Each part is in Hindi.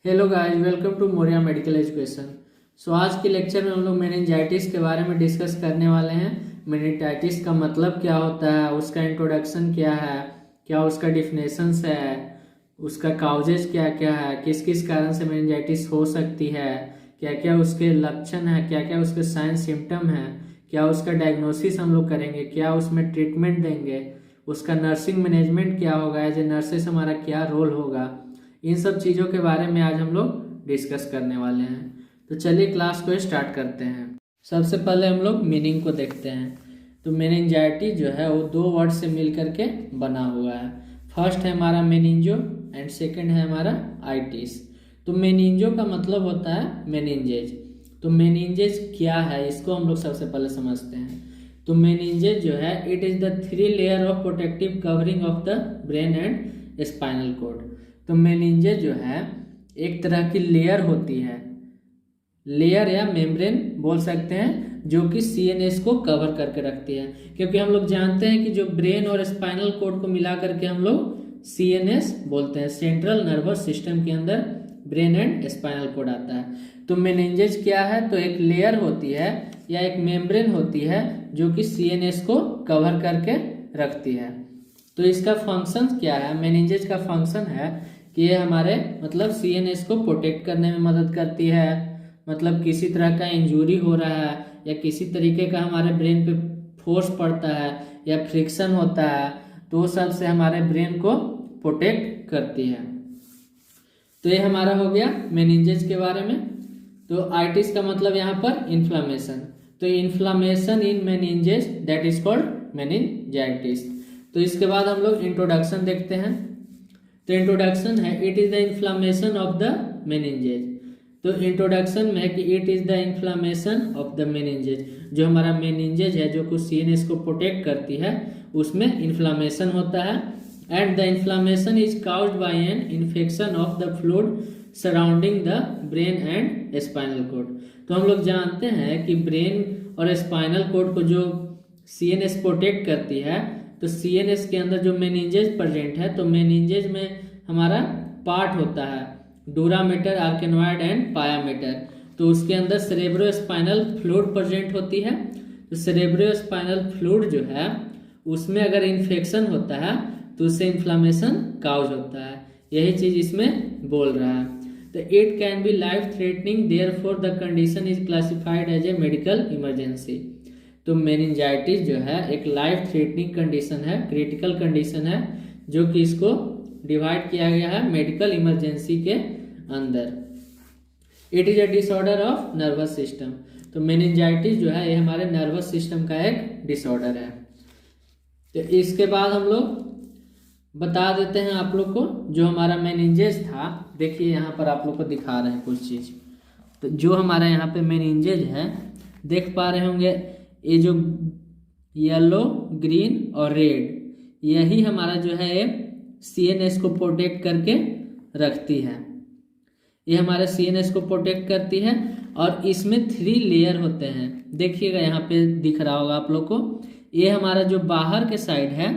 Hello guys, welcome to Moriya medical education. आज के लेक्चर में हम लोग मेनिंजाइटिस के बारे में डिस्कस करने वाले हैं। मेनिंजाइटिस का मतलब क्या होता है, उसका इंट्रोडक्शन क्या है, क्या उसका डिफिनेशंस है, उसका काउजेज क्या क्या है, किस किस कारण से मेनिंजाइटिस हो सकती है, क्या क्या उसके लक्षण है, क्या क्या उसके साइन सिम्टम है, क्या उसका डायग्नोसिस हम लोग करेंगे, क्या उसमें ट्रीटमेंट देंगे, उसका नर्सिंग मैनेजमेंट क्या होगा, एज ए नर्सेस हमारा क्या रोल होगा। इन सब चीज़ों के बारे में आज हम लोग डिस्कस करने वाले हैं। तो चलिए क्लास को स्टार्ट करते हैं। सबसे पहले हम लोग मीनिंग को देखते हैं। तो मेनिंजाइटिस जो है वो दो वर्ड से मिल करके बना हुआ है। फर्स्ट है हमारा मेनिंजो एंड सेकंड है हमारा आइटिस। तो मेनिंजो का मतलब होता है मेनिंजेज। तो मेनिंजेज क्या है, इसको हम लोग सबसे पहले समझते हैं। तो मेनिंजेज जो है it is the 3 layer of protective covering of the brain and spinal cord. तो मेनिंजेज जो है एक तरह की लेयर होती है, लेयर या मेम्ब्रेन बोल सकते हैं, जो कि सीएनएस को कवर करके रखती है। क्योंकि हम लोग जानते हैं कि जो ब्रेन और स्पाइनल कॉर्ड को मिला करके हम लोग सीएनएस बोलते हैं, सेंट्रल नर्वस सिस्टम के अंदर ब्रेन एंड स्पाइनल कॉर्ड आता है। तो मेनिंजेज क्या है, तो एक लेयर होती है या एक मेम्ब्रेन होती है जो कि सीएनएस को कवर करके रखती है। तो इसका फंक्शन क्या है, मेनिंजेज का फंक्शन है कि ये हमारे मतलब सीएनएस को प्रोटेक्ट करने में मदद करती है। मतलब किसी तरह का इंजरी हो रहा है या किसी तरीके का हमारे ब्रेन पे फोर्स पड़ता है या फ्रिक्शन होता है, तो सब से हमारे ब्रेन को प्रोटेक्ट करती है। तो ये हमारा हो गया मेनिंजेज के बारे में। तो आइटिस का मतलब यहाँ पर इन्फ्लामेशन। तो inflammation in meninges that is called meningitis. तो इसके बाद हम लोग इंट्रोडक्शन देखते हैं। तो इंट्रोडक्शन है it is the inflammation of the meninges. तो इंट्रोडक्शन में है कि it is the inflammation of the meninges. जो हमारा मेनिंजेज है जो कुछ सीएनएस को प्रोटेक्ट करती है, उसमें इन्फ्लामेशन होता है। And the inflammation is caused by an infection of the fluid surrounding the brain and spinal cord. तो हम लोग जानते हैं कि ब्रेन और स्पाइनल कॉर्ड को जो सीएनएस प्रोटेक्ट करती है, तो सीएनएस के अंदर जो मेनिंजेज प्रेजेंट है, तो मेनिंजेज में हमारा पार्ट होता है डूरामेटर, आर्केनॉइड एंड पायामेटर। तो उसके अंदर सेरेब्रोस्पाइनल फ्लूइड प्रेजेंट होती है। तो सेरेब्रोस्पाइनल फ्लूइड जो है उसमें अगर इन्फेक्शन होता है तो उससे इन्फ्लामेशन काउज होता है। यही चीज इसमें बोल रहा है। तो it can be life threatening, therefore the condition is classified as a medical emergency. तो मेनिंजाइटिस जो है एक लाइफ थ्रेटनिंग कंडीशन है, क्रिटिकल कंडीशन है, जो कि इसको डिवाइड किया गया है मेडिकल इमरजेंसी के अंदर। It is a disorder of nervous system. तो मेनिंजाइटिस जो है ये हमारे नर्वस सिस्टम का एक डिसऑर्डर है। तो इसके बाद हम लोग बता देते हैं आप लोग को जो हमारा मेनिंजेज था। देखिए यहाँ पर आप लोग को दिखा रहे हैं कुछ चीज। तो जो हमारा यहाँ पे मेनिंजेज है देख पा रहे होंगे, ये जो येलो, ग्रीन और रेड, यही हमारा जो है ये सीएनएस को प्रोटेक्ट करके रखती है। ये हमारे सीएनएस को प्रोटेक्ट करती है और इसमें 3 लेयर होते हैं। देखिएगा यहाँ पे दिख रहा होगा आप लोग को। ये हमारा जो बाहर के साइड है,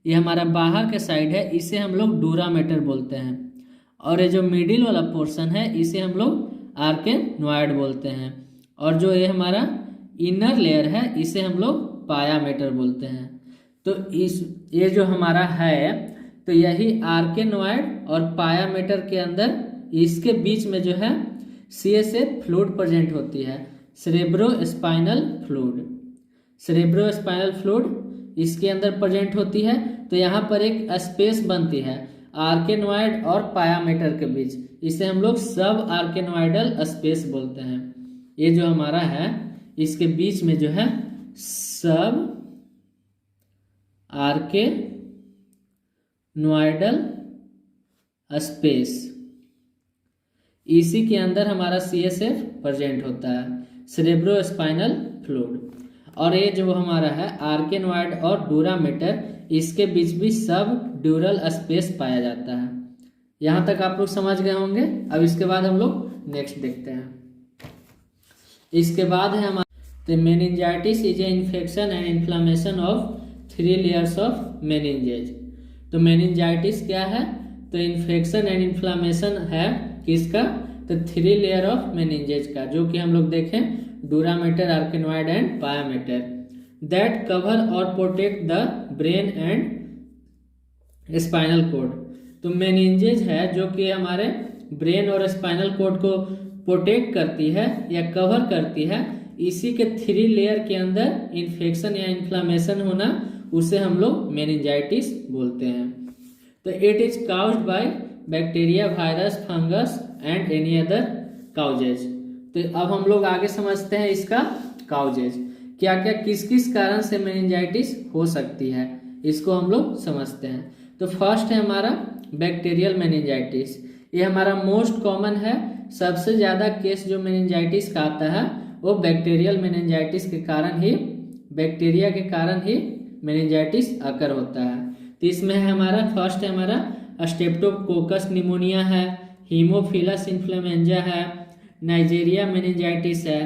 ये हमारा बाहर के साइड है, इसे हम लोग डूरामेटर बोलते हैं। और ये जो मिडिल वाला पोर्शन है इसे हम लोग आर्केनॉइड बोलते हैं। और जो ये हमारा इनर लेयर है इसे हम लोग पायामेटर बोलते हैं। तो ये जो हमारा है, तो यही आर्केनॉइड और पायामेटर के अंदर इसके बीच में जो है सीएसएफ फ्लूइड प्रेजेंट होती है, सेरेब्रोस्पाइनल फ्लूइड। सेरेब्रोस्पाइनल फ्लूइड इसके अंदर प्रेजेंट होती है। तो यहाँ पर एक स्पेस बनती है आर्केनॉइड और पायामेटर के बीच, इसे हम लोग सब आर्केनॉइडल स्पेस बोलते हैं। ये जो हमारा है इसके बीच में जो है सब आर्केनॉइडल स्पेस, इसी के अंदर हमारा सीएसएफ प्रेजेंट होता है, सेरेब्रोस्पाइनल फ्लूइड। और ये जो हमारा है आर्केनॉइड और डूरामेटर, इसके बीच भी सब ड्यूरल स्पेस पाया जाता है। यहाँ तक आप लोग समझ गए होंगे। अब इसके बाद हम लोग नेक्स्ट देखते हैं। इसके बाद है हमारा तो meningitis is a infection and inflammation of 3 layers of meninges. तो मेनिंजाइटिस क्या है, तो इन्फेक्शन एंड इन्फ्लामेशन है किसका? तो 3 लेयर ऑफ मेनिंजेज का, जो कि हम लोग देखें डूरामेटर, आर्केनॉइड एंड पायामेटर, दैट कवर और protect the brain and spinal cord. तो मेनिंजेज है जो कि हमारे ब्रेन और स्पाइनल कोड को प्रोटेक्ट करती है या कवर करती है। इसी के 3 लेयर के अंदर इन्फेक्शन या इन्फ्लामेशन होना, उसे हम लोग मेनिंजाइटिस बोलते हैं। तो it is caused by bacteria, virus, fungus and any other causes. तो अब हम लोग आगे समझते हैं इसका काउजेज, क्या क्या किस किस कारण से मेनिंजाइटिस हो सकती है, इसको हम लोग समझते हैं। तो फर्स्ट है हमारा बैक्टीरियल मेनिंजाइटिस। ये हमारा मोस्ट कॉमन है। सबसे ज़्यादा केस जो मेनिंजाइटिस का आता है वो बैक्टीरियल मेनिंजाइटिस के कारण ही, बैक्टीरिया के कारण ही मेनिंजाइटिस अकर होता है। तो इसमें है हमारा फर्स्ट है हमारा स्ट्रेप्टोकोकस निमोनिया है, हीमोफिलस इन्फ्लुएंजा है, नाइजीरिया मेनिंजाइटिस है।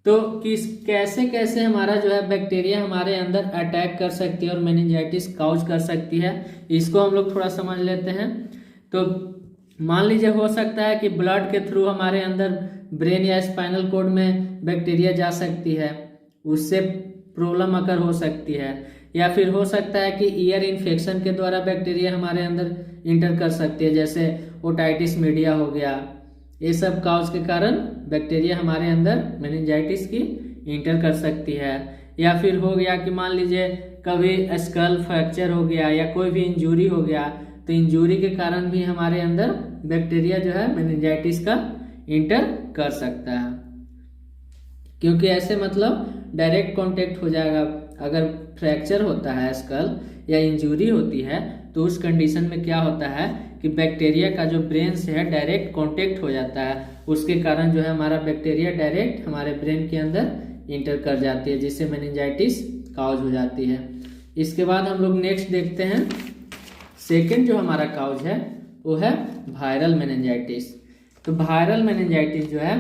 तो कैसे कैसे हमारा जो है बैक्टीरिया हमारे अंदर अटैक कर सकती है और मेनिंजाइटिस काउज कर सकती है, इसको हम लोग थोड़ा समझ लेते हैं। तो मान लीजिए हो सकता है कि ब्लड के थ्रू हमारे अंदर ब्रेन या स्पाइनल कोड में बैक्टीरिया जा सकती है, उससे प्रॉब्लम अकर हो सकती है। या फिर हो सकता है कि ईयर इन्फेक्शन के द्वारा बैक्टीरिया हमारे अंदर इंटर कर सकती है, जैसे ओटाइटिस मीडिया हो गया। ये सब काउज के कारण बैक्टीरिया हमारे अंदर मेनिंजाइटिस की इंटर कर सकती है। या फिर हो गया कि मान लीजिए कभी स्कल फ्रैक्चर हो गया या कोई भी इंजरी हो गया, तो इंजरी के कारण भी हमारे अंदर बैक्टीरिया जो है मेनिंजाइटिस का इंटर कर सकता है, क्योंकि ऐसे मतलब डायरेक्ट कांटेक्ट हो जाएगा। अगर फ्रैक्चर होता है स्कल या इंजरी होती है, तो उस कंडीशन में क्या होता है कि बैक्टीरिया का जो ब्रेन से है डायरेक्ट कांटेक्ट हो जाता है, उसके कारण जो है हमारा बैक्टीरिया डायरेक्ट हमारे ब्रेन के अंदर इंटर कर जाती है, जिससे मेनिंजाइटिस काउज हो जाती है। इसके बाद हम लोग नेक्स्ट देखते हैं, सेकेंड जो हमारा काउज है वो है वायरल मेनिंजाइटिस। तो वायरल मेनिंजाइटिस जो है,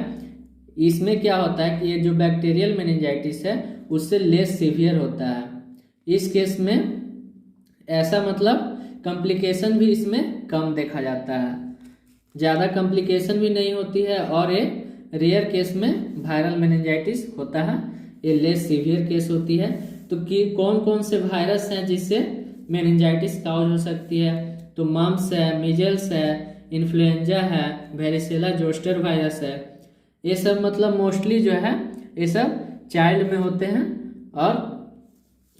इसमें क्या होता है कि ये जो बैक्टीरियल मेनिंजाइटिस है उससे लेस सीवियर होता है। इस केस में ऐसा मतलब कॉम्प्लिकेशन भी इसमें कम देखा जाता है, ज़्यादा कॉम्प्लिकेशन भी नहीं होती है, और ये रेयर केस में वायरल मेनिंजाइटिस होता है, ये लेस सीवियर केस होती है। तो कि कौन कौन से वायरस हैं जिससे मेनिंजाइटिस काउज हो सकती है? तो मम्स है, मीजल्स है, इन्फ्लुएंजा है, वेरिसेला जोस्टर वायरस है। ये सब मतलब मोस्टली जो है ये सब चाइल्ड में होते हैं। और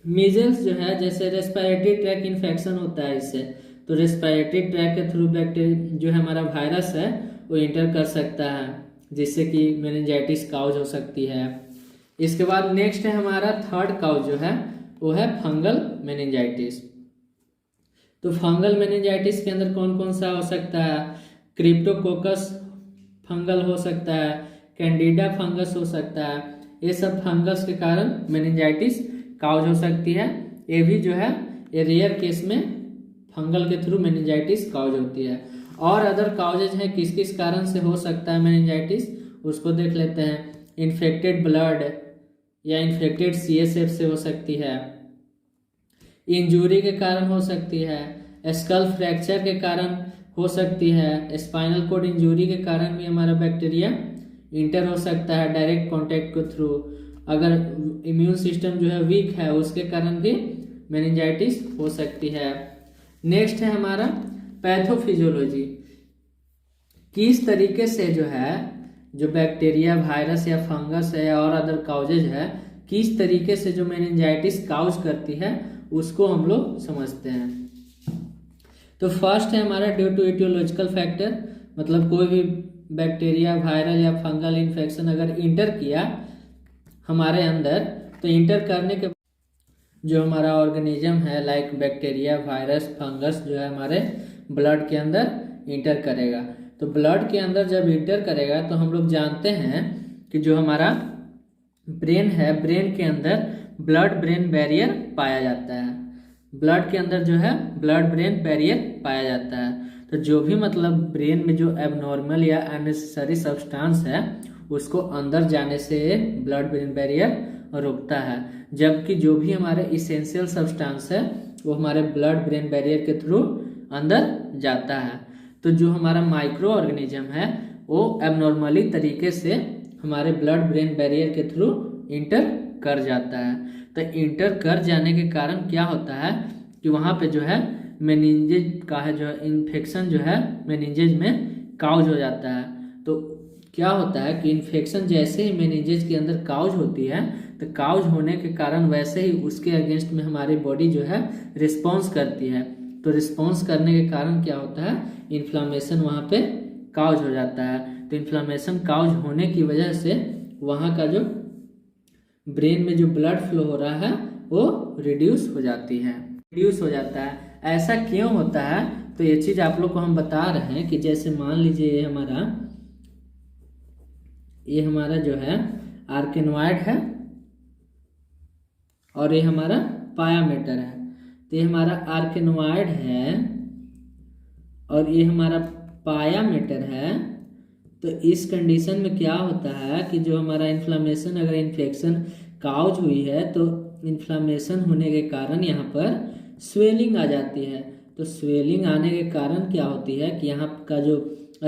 मीजल्स जो है, जैसे रेस्पिरेटरी ट्रैक इन्फेक्शन होता है इससे, तो रेस्पिरेटरी ट्रैक के थ्रू बैक्टीरिया जो है हमारा वायरस है वो इंटर कर सकता है, जिससे कि मेनिंजाइटिस काउज हो सकती है। इसके बाद नेक्स्ट है हमारा थर्ड काउज जो है वो है फंगल मेनिंजाइटिस। तो फंगल मेनिंजाइटिस के अंदर कौन कौन सा हो सकता है? क्रिप्टोकोकस फंगल हो सकता है, कैंडिडा फंगस हो सकता है। ये सब फंगस के कारण मेनिंजाइटिस काउज हो सकती है। ये भी जो है ये रेयर केस में फंगल के थ्रू मेनिंजाइटिस काउज होती है। और अदर काउजेज हैं किस किस कारण से हो सकता है मेनिंजाइटिस, उसको देख लेते हैं। इन्फेक्टेड ब्लड या इन्फेक्टेड CSF से हो सकती है, इंजरी के कारण हो सकती है, स्कल फ्रैक्चर के कारण हो सकती है, स्पाइनल कोड इंजरी के कारण भी हमारा बैक्टीरिया इंटर हो सकता है डायरेक्ट कांटेक्ट के थ्रू। अगर इम्यून सिस्टम जो है वीक है उसके कारण भी मेनिंजाइटिस हो सकती है। नेक्स्ट है हमारा पैथोफिजियोलॉजी। किस तरीके से जो है जो बैक्टीरिया, वायरस या फंगस है और अदर काउजेज है, किस तरीके से जो मेनिंजाइटिस काउज करती है उसको हम लोग समझते हैं। तो फर्स्ट है हमारा ड्यू टू इटियोलॉजिकल फैक्टर, मतलब कोई भी बैक्टीरिया, वायरल या फंगल इन्फेक्शन अगर इंटर किया हमारे अंदर, तो इंटर करने के जो हमारा ऑर्गेनिज्म है लाइक बैक्टीरिया, वायरस, फंगस जो है हमारे ब्लड के अंदर इंटर करेगा। तो ब्लड के अंदर जब इंटर करेगा तो हम लोग जानते हैं कि जो हमारा ब्रेन है, ब्रेन के अंदर ब्लड ब्रेन बैरियर पाया जाता है। ब्लड के अंदर जो है ब्लड ब्रेन बैरियर पाया जाता है। तो जो भी मतलब ब्रेन में जो एबनॉर्मल या अननेसेसरी सब्सटेंस है उसको अंदर जाने से ब्लड ब्रेन बैरियर रोकता है, जबकि जो भी हमारे इसेंशियल सब्सटेंस है वो हमारे ब्लड ब्रेन बैरियर के थ्रू अंदर जाता है। तो जो हमारा माइक्रो ऑर्गेनिज्म है वो एबनॉर्मली तरीके से हमारे ब्लड ब्रेन बैरियर के थ्रू इंटर कर जाता है। तो इंटर कर जाने के कारण क्या होता है कि वहाँ पे जो है मेनिंजेज का है जो इन्फेक्शन जो है मेनिंजेज में काउज हो जाता है। तो क्या होता है कि इन्फेक्शन जैसे ही मेनिंजेज के अंदर काउज होती है तो काउज होने के कारण वैसे ही उसके अगेंस्ट में हमारी बॉडी जो है रिस्पॉन्स करती है। तो रिस्पॉन्स करने के कारण क्या होता है, इन्फ्लामेशन वहाँ पे काउज हो जाता है। तो इन्फ्लामेशन काउज होने की वजह से वहाँ का जो ब्रेन में जो ब्लड फ्लो हो रहा है वो रिड्यूस हो जाती है, रिड्यूस हो जाता है। ऐसा क्यों होता है, तो ये चीज़ आप लोग को हम बता रहे हैं कि जैसे मान लीजिए ये हमारा जो है आर्केनॉइड है और ये हमारा पायामेटर है। तो ये हमारा आर्केनॉइड है और ये हमारा पायामेटर है। तो इस कंडीशन में क्या होता है कि जो हमारा इन्फ्लामेशन, अगर इन्फेक्शन काउज हुई है तो इन्फ्लामेशन होने के कारण यहाँ पर स्वेलिंग आ जाती है। तो स्वेलिंग आने के कारण क्या होती है कि यहाँ का जो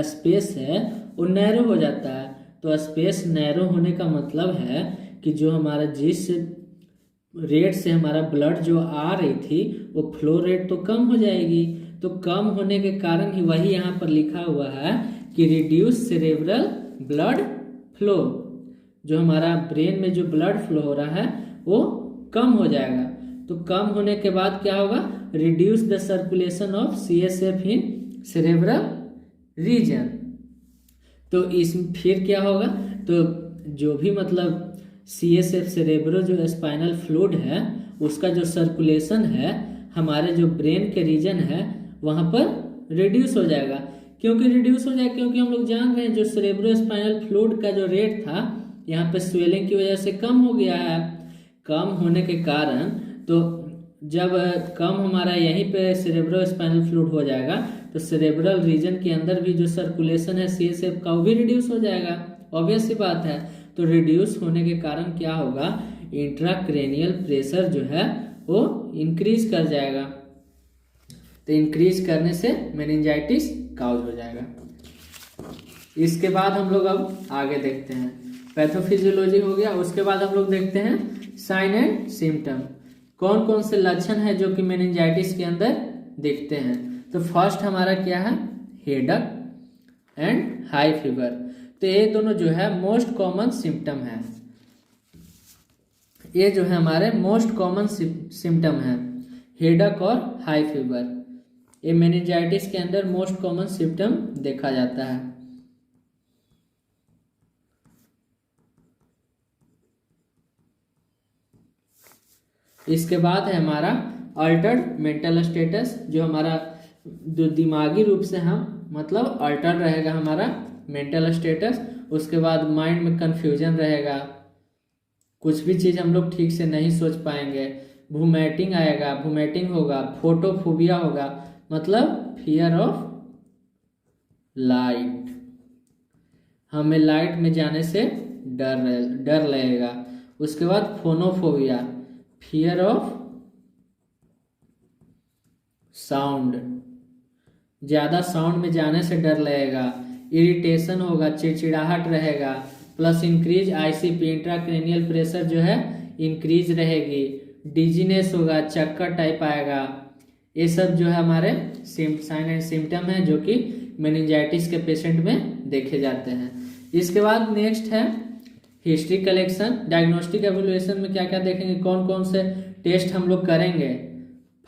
स्पेस है वो नैरो हो जाता है। तो स्पेस नैरो होने का मतलब है कि जो हमारा जिस रेट से हमारा ब्लड जो आ रही थी वो फ्लो रेट तो कम हो जाएगी। तो कम होने के कारण ही वही यहाँ पर लिखा हुआ है कि रिड्यूस सेरेब्रल ब्लड फ्लो, जो हमारा ब्रेन में जो ब्लड फ्लो हो रहा है वो कम हो जाएगा। तो कम होने के बाद क्या होगा, reduce the circulation of CSF in cerebral region. तो इस फिर क्या होगा, तो जो भी मतलब CSF सेरेब्रो जो स्पाइनल फ्लूइड है उसका जो सर्कुलेशन है हमारे जो ब्रेन के रीजन है वहाँ पर रिड्यूस हो जाएगा। क्योंकि रिड्यूस हो जाएगा क्योंकि हम लोग जान रहे हैं जो सेरेब्रो स्पाइनल फ्लूइड का जो रेट था यहाँ पे स्वेलिंग की वजह से कम हो गया है। कम होने के कारण तो जब कम हमारा यहीं पे सेरेब्रो स्पाइनल फ्लूइड हो जाएगा तो सेरेब्रल रीजन के अंदर भी जो सर्कुलेशन है CSF का वो भी रिड्यूस हो जाएगा, ऑब्वियस सी बात है। तो रिड्यूस होने के कारण क्या होगा, इंट्राक्रेनियल प्रेशर जो है वो इंक्रीज कर जाएगा। तो इंक्रीज करने से मेनिंजाइटिस काउज हो जाएगा। इसके बाद हम लोग अब आगे देखते हैं, पैथोफिजियोलॉजी हो गया। उसके बाद हम लोग देखते हैं साइन एंड सिम्टम, कौन कौन से लक्षण है जो कि मेनिंजाइटिस के अंदर दिखते हैं। तो फर्स्ट हमारा क्या है, हेडेक एंड हाई फीवर। तो ये दोनों जो है मोस्ट कॉमन सिम्टम है, ये जो है हमारे मोस्ट कॉमन सिम्टम है, हेडेक और हाई फीवर। ये मेनिंजाइटिस के अंदर मोस्ट कॉमन सिम्टम देखा जाता है। इसके बाद है हमारा अल्टर्ड मेंटल स्टेटस, जो हमारा जो दिमागी रूप से हम मतलब अल्टर रहेगा हमारा मेंटल स्टेटस। उसके बाद माइंड में कंफ्यूजन रहेगा, कुछ भी चीज़ हम लोग ठीक से नहीं सोच पाएंगे, वोमिटिंग आएगा, वोमिटिंग होगा, फोटोफोबिया होगा मतलब फियर ऑफ लाइट, हमें लाइट में जाने से डर लगेगा। उसके बाद फोनोफोबिया, फियर ऑफ साउंड, ज़्यादा साउंड में जाने से डर लगेगा। इरिटेशन होगा, चिड़चिड़ाहट रहेगा, plus increase ICP intracranial pressure जो है इंक्रीज रहेगी, डिजीनेस होगा, चक्कर टाइप आएगा। ये सब जो है हमारे साइन एंड सिम्टम है जो कि मेनिंजाइटिस के पेशेंट में देखे जाते हैं। इसके बाद नेक्स्ट है हिस्ट्री कलेक्शन। डायग्नोस्टिक एवल्यूएशन में क्या क्या देखेंगे, कौन कौन से टेस्ट हम लोग करेंगे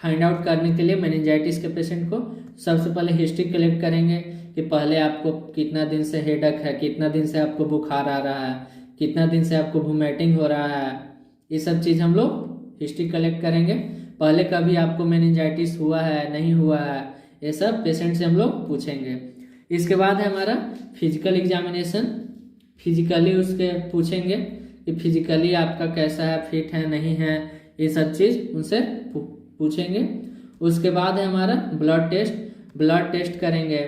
फाइंड आउट करने के लिए मेनिंजाइटिस के पेशेंट को। सबसे पहले हिस्ट्री कलेक्ट करेंगे कि पहले आपको कितना दिन से हेडेक है, कितना दिन से आपको बुखार आ रहा है, कितना दिन से आपको वोमिटिंग हो रहा है, ये सब चीज़ हम लोग हिस्ट्री कलेक्ट करेंगे। पहले कभी आपको मेनिंजाइटिस हुआ है नहीं हुआ है, ये सब पेशेंट से हम लोग पूछेंगे। इसके बाद है हमारा फिजिकल एग्जामिनेशन, फिजिकली उसके पूछेंगे कि फिजिकली आपका कैसा है, फिट है नहीं है, ये सब चीज़ उनसे पूछेंगे। उसके बाद है हमारा ब्लड टेस्ट, ब्लड टेस्ट करेंगे,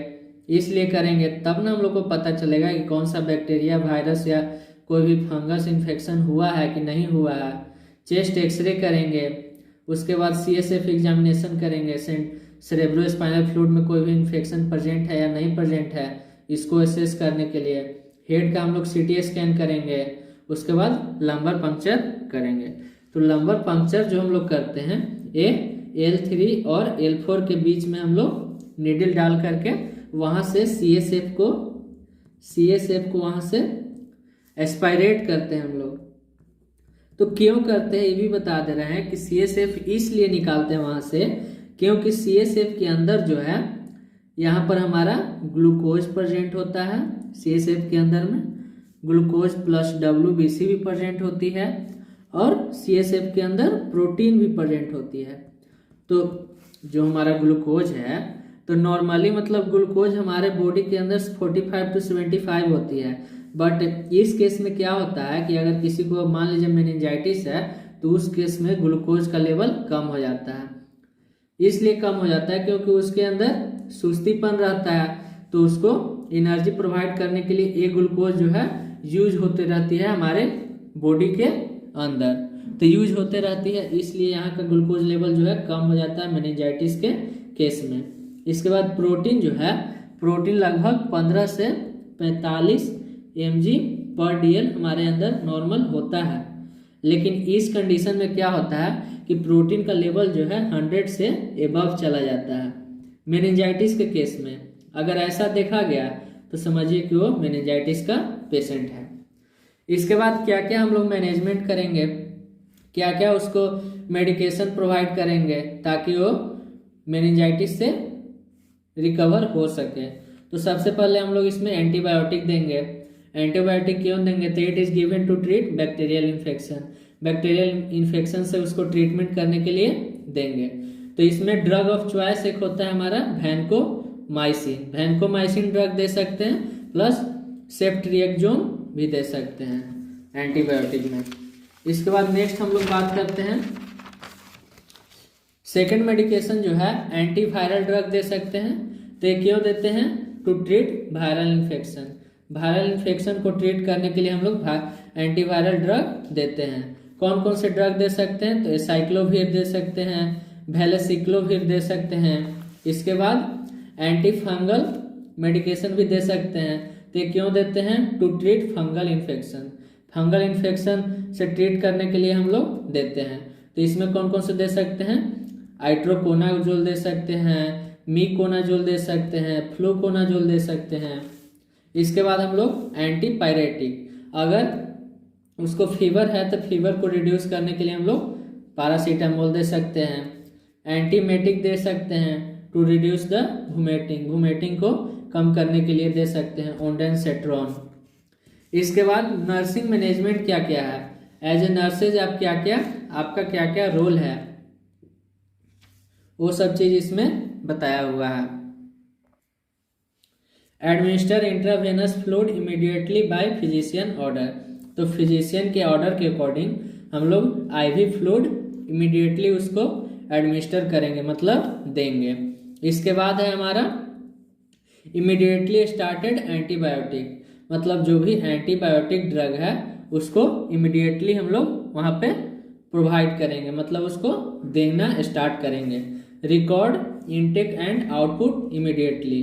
इसलिए करेंगे तब ना हम लोग को पता चलेगा कि कौन सा बैक्टीरिया, वायरस या कोई भी फंगस इन्फेक्शन हुआ है कि नहीं हुआ है। चेस्ट एक्सरे करेंगे, उसके बाद CSF एग्जामिनेशन करेंगे, सेरेब्रोस्पाइनल फ्लूइड में कोई भी इन्फेक्शन प्रेजेंट है या नहीं प्रेजेंट है, इसको एसेस करने के लिए। हेड का हम लोग CT स्कैन करेंगे, उसके बाद लंबर पंक्चर करेंगे। तो लंबर पंक्चर जो हम लोग करते हैं, L3 और L4 के बीच में हम लोग नीडल डाल करके वहाँ से CSF को वहाँ से एस्पायरेट करते हैं हम लोग। तो क्यों करते हैं ये भी बता दे रहे हैं कि CSF इसलिए निकालते हैं वहाँ से क्योंकि CSF के अंदर जो है यहाँ पर हमारा ग्लूकोज प्रेजेंट होता है। CSF के अंदर में ग्लूकोज प्लस WBC भी प्रेजेंट होती है और CSF के अंदर प्रोटीन भी प्रेजेंट होती है। तो जो हमारा ग्लूकोज है, तो नॉर्मली मतलब ग्लूकोज हमारे बॉडी के अंदर 45 to 75 होती है, बट इस केस में क्या होता है कि अगर किसी को मान लीजिए मेनिंजाइटिस है तो उस केस में ग्लूकोज का लेवल कम हो जाता है। इसलिए कम हो जाता है क्योंकि उसके अंदर सुस्तीपन रहता है, तो उसको एनर्जी प्रोवाइड करने के लिए ये ग्लूकोज जो है यूज होते रहती है हमारे बॉडी के अंदर, तो यूज होते रहती है, इसलिए यहाँ का ग्लूकोज लेवल जो है कम हो जाता है मेनिंजाइटिस के केस में। इसके बाद प्रोटीन जो है, प्रोटीन लगभग 15 से 45 mg/dl हमारे अंदर नॉर्मल होता है। लेकिन इस कंडीशन में क्या होता है कि प्रोटीन का लेवल जो है 100 से एबव चला जाता है मेनिंजाइटिस के केस में। अगर ऐसा देखा गया तो समझिए कि वो मेनिंजाइटिस का पेशेंट है। इसके बाद क्या क्या हम लोग मैनेजमेंट करेंगे, क्या क्या उसको मेडिकेशन प्रोवाइड करेंगे ताकि वो मेनिंजाइटिस से रिकवर हो सके। तो सबसे पहले हम लोग इसमें एंटीबायोटिक देंगे। एंटीबायोटिक क्यों देंगे, तो it is given to treat bacterial infection. Bacterial infection से उसको ट्रीटमेंट करने के लिए देंगे। तो इसमें ड्रग ऑफ चॉइस एक होता है हमारा वैनकोमाइसिन। वैनकोमाइसिन ड्रग दे सकते हैं, प्लस सेफ्ट्रिएक्सोन भी दे सकते हैं एंटीबायोटिक में। इसके बाद नेक्स्ट हम लोग बात करते हैं सेकेंड मेडिकेशन जो है एंटीवायरल ड्रग दे सकते हैं। तो ये क्यों देते हैं, to treat viral infection. Viral infection को ट्रीट करने के लिए हम लोग एंटीवायरल ड्रग देते हैं। कौन कौन से ड्रग दे सकते हैं, तो एसाइक्लोविर दे सकते हैं, वैलेसिक्लोविर दे सकते हैं। इसके बाद एंटी फंगल मेडिकेशन भी दे सकते हैं। तो ये क्यों देते हैं, to treat fungal infection. Fungal infection से ट्रीट करने के लिए हम लोग देते हैं। तो इसमें कौन कौन से दे सकते हैं, आइट्रोकोनाजोल दे सकते हैं, मीकोनाजोल दे सकते हैं, फ्लूकोनाजोल दे सकते हैं। इसके बाद हम लोग एंटीपायरेटिक, अगर उसको फीवर है तो फीवर को रिड्यूस करने के लिए हम लोग पैरासीटामोल दे सकते हैं। एंटीमेटिक दे सकते हैं to reduce the vomiting, vomiting को कम करने के लिए दे सकते हैं ओंडेनसेट्रॉन। इसके बाद नर्सिंग मैनेजमेंट क्या क्या है, एज ए नर्सेज आप क्या क्या, आपका क्या क्या रोल है, वो सब चीज इसमें बताया हुआ है। Administer intravenous fluid immediately by physician order. तो फिजिशियन के ऑर्डर के अकॉर्डिंग हम लोग IV फ्लूइड इमीडिएटली उसको एडमिनिस्टर करेंगे, मतलब देंगे। इसके बाद है हमारा इमीडिएटली स्टार्टेड एंटीबायोटिक, मतलब जो भी एंटीबायोटिक ड्रग है उसको इमीडिएटली हम लोग वहाँ पे प्रोवाइड करेंगे, मतलब उसको देना स्टार्ट करेंगे। Record intake and output immediately.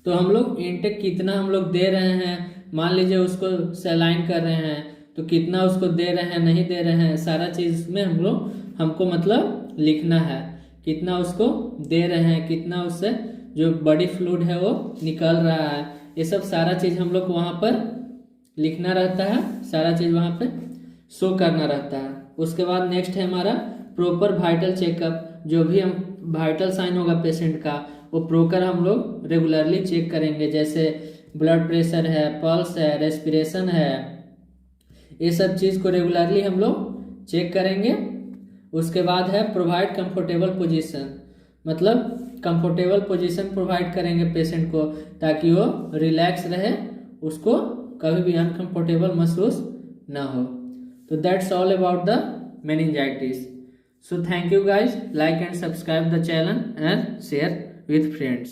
तो हम लोग इनटेक कितना हम लोग दे रहे हैं, मान लीजिए उसको सलाइन कर रहे हैं तो कितना उसको दे रहे हैं, नहीं दे रहे हैं, सारा चीज में हमको मतलब लिखना है, कितना उसको दे रहे हैं, कितना उससे जो बॉडी फ्लूइड है वो निकल रहा है, ये सब सारा चीज हम लोग को वहाँ पर लिखना रहता है, सारा चीज वहाँ पे शो करना रहता है। उसके बाद नेक्स्ट है हमारा प्रॉपर वाइटल चेकअप। जो भी हम वाइटल साइन होगा पेशेंट का वो प्रॉपर हम लोग रेगुलरली चेक करेंगे, जैसे ब्लड प्रेशर है, पल्स है, रेस्पिरेशन है, ये सब चीज़ को रेगुलरली हम लोग चेक करेंगे। उसके बाद है प्रोवाइड कंफर्टेबल पोजीशन, मतलब कंफर्टेबल पोजीशन प्रोवाइड करेंगे पेशेंट को ताकि वो रिलैक्स रहे, उसको कभी भी अनकंफर्टेबल महसूस ना हो। तो that's all about the meningitis. So thank you guys, like and subscribe the channel and share with friends.